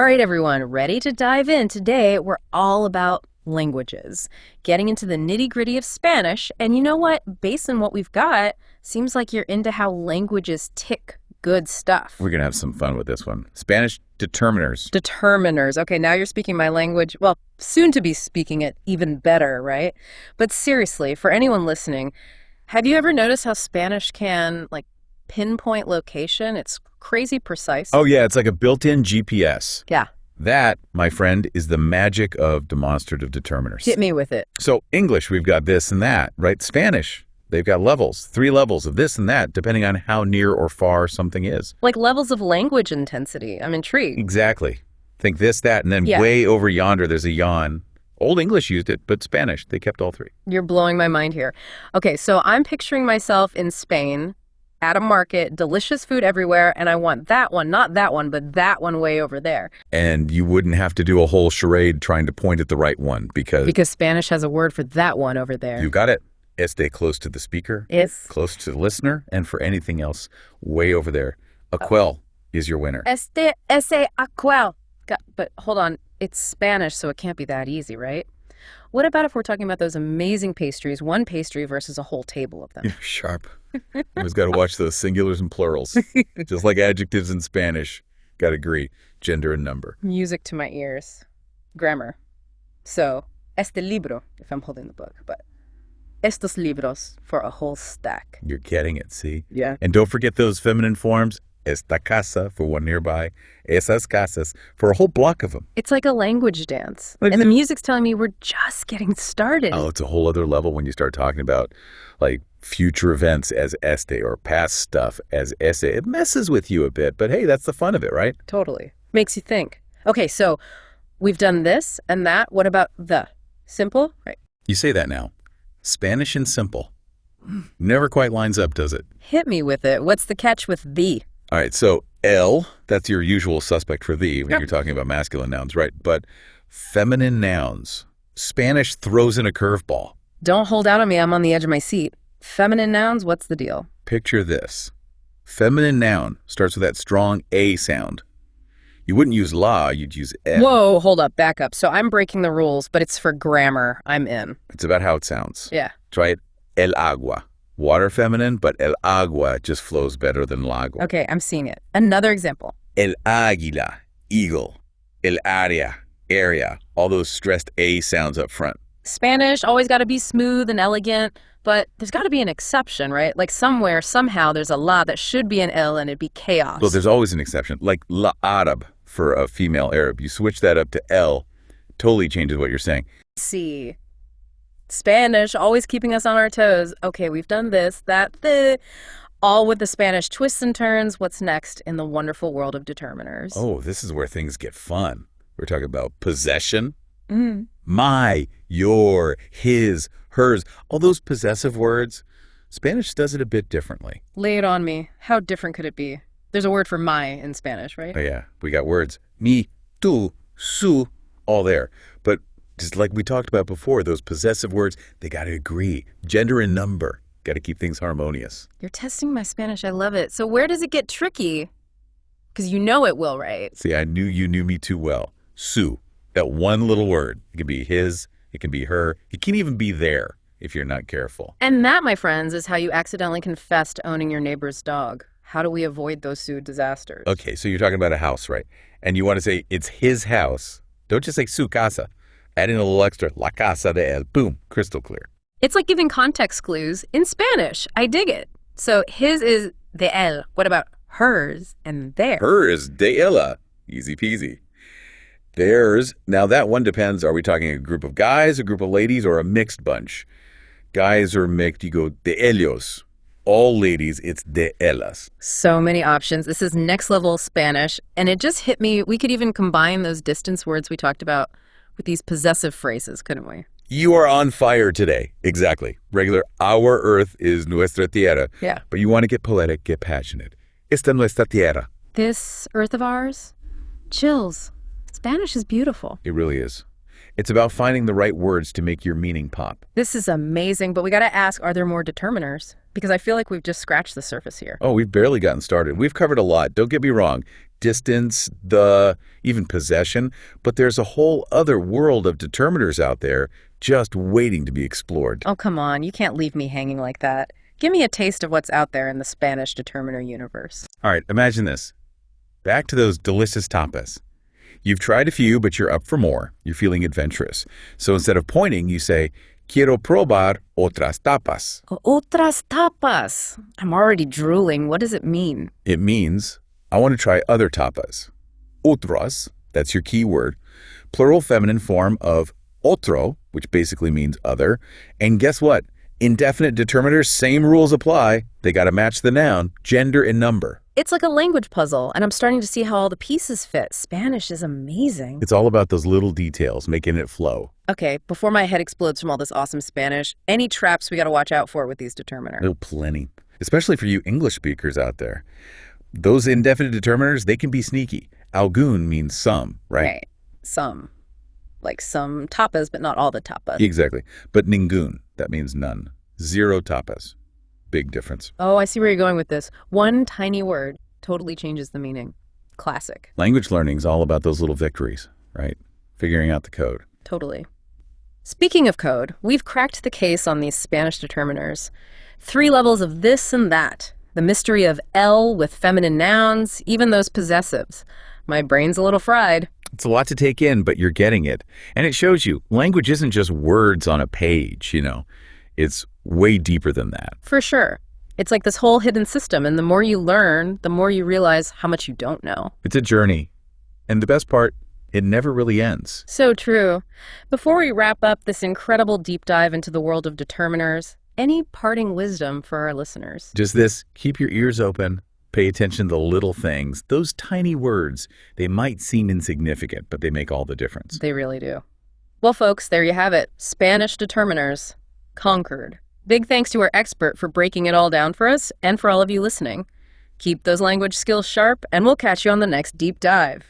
All right, everyone, ready to dive in? Today, we're all about languages, getting into the nitty-gritty of Spanish. And you know what? Based on what we've got, seems like you're into how languages tick good stuff. We're going to have some fun with this one. Spanish determiners. Determiners. Okay, now you're speaking my language. Well, soon to be speaking it even better, right? But seriously, for anyone listening, have you ever noticed how Spanish can, pinpoint location? It's crazy precise. Oh, yeah, it's like a built-in GPS. Yeah. That, my friend, is the magic of demonstrative determiners. Hit me with it. So English, we've got this and that, right? Spanish, they've got levels, 3 levels of this and that, depending on how near or far something is. Like levels of language intensity. I'm intrigued. Exactly. Think this, that, and then Yeah. way over yonder, there's a yawn. Old English used it, but Spanish, they kept all 3. You're blowing my mind here. Okay, so I'm picturing myself in Spain at a market, delicious food everywhere, and I want that one, not that one, but that one way over there. And you wouldn't have to do a whole charade trying to point at the right one because Spanish has a word for that one over there. you got it. Este close to the speaker, It's close to the listener, and for anything else, way over there. Aquel is your winner. ese aquel. But hold on, it's Spanish, so it can't be that easy, right? What about if we're talking about those amazing pastries, one pastry versus a whole table of them? You're sharp. Always got to watch those singulars and plurals. Just like adjectives in Spanish. Got to agree. Gender and number. Music to my ears. Grammar. So, este libro, if I'm holding the book, but estos libros for a whole stack. You're getting it, see? Yeah. And don't forget those feminine forms. Esta casa for one nearby. Esas casas for a whole block of them. It's like a language dance. Like And the music's telling me we're just getting started. Oh, it's a whole other level when you start talking about like future events as este or past stuff as ese. It messes with you a bit, but hey, that's the fun of it, right? Totally. Makes you think. Okay, so we've done this and that. What about the? Simple? Right. You say that now. Spanish and simple. Never quite lines up, does it? Hit me with it. What's the catch with the? All right, so el, that's your usual suspect for the when you're talking about masculine nouns, right? But feminine nouns, Spanish throws in a curveball. Don't hold out on me. I'm on the edge of my seat. Feminine nouns, what's the deal? Picture this. Feminine noun starts with that strong A sound. You wouldn't use la, you'd use el. Whoa, hold up, back up. So I'm breaking the rules, but it's for grammar. I'm in. It's about how it sounds. Yeah. Try it. El agua. Water feminine, but el agua just flows better than lago. Okay, I'm seeing it. Another example. El águila, eagle. El área, area. All those stressed A sounds up front. Spanish, always got to be smooth and elegant, but there's got to be an exception, right? Like somewhere, somehow, there's a la that should be an L and it'd be chaos. Well, there's always an exception. Like la Arab for a female Arab. You switch that up to L, totally changes what you're saying. See. Spanish, always keeping us on our toes. Okay, we've done this, that, all with the Spanish twists and turns. What's next in the wonderful world of determiners? Oh, this is where things get fun. We're talking about possession. Mm. My, your, his, hers. All those possessive words. Spanish does it a bit differently. Lay it on me. How different could it be? There's a word for my in Spanish, right? Oh, yeah. We got words. Mi, tu, su, all there. But just like we talked about before, those possessive words, they got to agree. Gender and number. Got to keep things harmonious. You're testing my Spanish. I love it. So where does it get tricky? Because you know it will, right? See, I knew you knew me too well. Su, that one little word. It can be his, it can be her. It can even be there if you're not careful. And that, my friends, is how you accidentally confess to owning your neighbor's dog. How do we avoid those Sue disasters? Okay, so you're talking about a house, right? And you want to say it's his house. Don't just say su casa. Add in a little extra, la casa de él. Boom, crystal clear. It's like giving context clues in Spanish. I dig it. So his is de él. What about hers and theirs? Her is de ella. Easy peasy. Theirs, now that one depends. Are we talking a group of guys, a group of ladies, or a mixed bunch? Guys are mixed, you go de ellos. All ladies, it's de ellas. So many options. This is next level Spanish. And it just hit me. We could even combine those distance words we talked about with these possessive phrases, couldn't we? You are on fire today. Exactly. Regular, our earth is nuestra tierra. Yeah. But you want to get poetic, get passionate. Esta nuestra tierra. This earth of ours? Chills. Spanish is beautiful. It really is. It's about finding the right words to make your meaning pop. This is amazing, but we got to ask, are there more determiners? Because I feel like we've just scratched the surface here. Oh, we've barely gotten started. We've covered a lot. Don't get me wrong. distance, even possession, but there's a whole other world of determiners out there just waiting to be explored. Oh, come on, you can't leave me hanging like that. Give me a taste of what's out there in the Spanish determiner universe. All right, imagine this. Back to those delicious tapas. You've tried a few, but you're up for more. You're feeling adventurous. So instead of pointing, you say, Quiero probar otras tapas. Otras tapas. I'm already drooling. What does it mean? It means, I want to try other tapas. Otras, that's your key word. Plural feminine form of otro, which basically means other. And guess what? Indefinite determiners, same rules apply. They got to match the noun, gender, and number. It's like a language puzzle, and I'm starting to see how all the pieces fit. Spanish is amazing. It's all about those little details, making it flow. Okay, before my head explodes from all this awesome Spanish, any traps we got to watch out for with these determiners? Oh, plenty. Especially for you English speakers out there. Those indefinite determiners, they can be sneaky. Algún means some, right? Some. Like some tapas, but not all the tapas. Exactly. But ningún, that means none. 0 tapas. Big difference. Oh, I see where you're going with this. One tiny word totally changes the meaning. Classic. Language learning is all about those little victories, right? Figuring out the code. Totally. Speaking of code, we've cracked the case on these Spanish determiners. 3 levels of this and that. The mystery of L with feminine nouns, even those possessives. My brain's a little fried. It's a lot to take in, but you're getting it. And it shows you, language isn't just words on a page, It's way deeper than that. For sure. It's like this whole hidden system, and the more you learn, the more you realize how much you don't know. It's a journey. And the best part, it never really ends. So true. Before we wrap up this incredible deep dive into the world of determiners, any parting wisdom for our listeners? Just this, keep your ears open. Pay attention to the little things. Those tiny words, they might seem insignificant, but they make all the difference. They really do. Well, folks, there you have it. Spanish determiners. Conquered. Big thanks to our expert for breaking it all down for us and for all of you listening. Keep those language skills sharp, and we'll catch you on the next deep dive.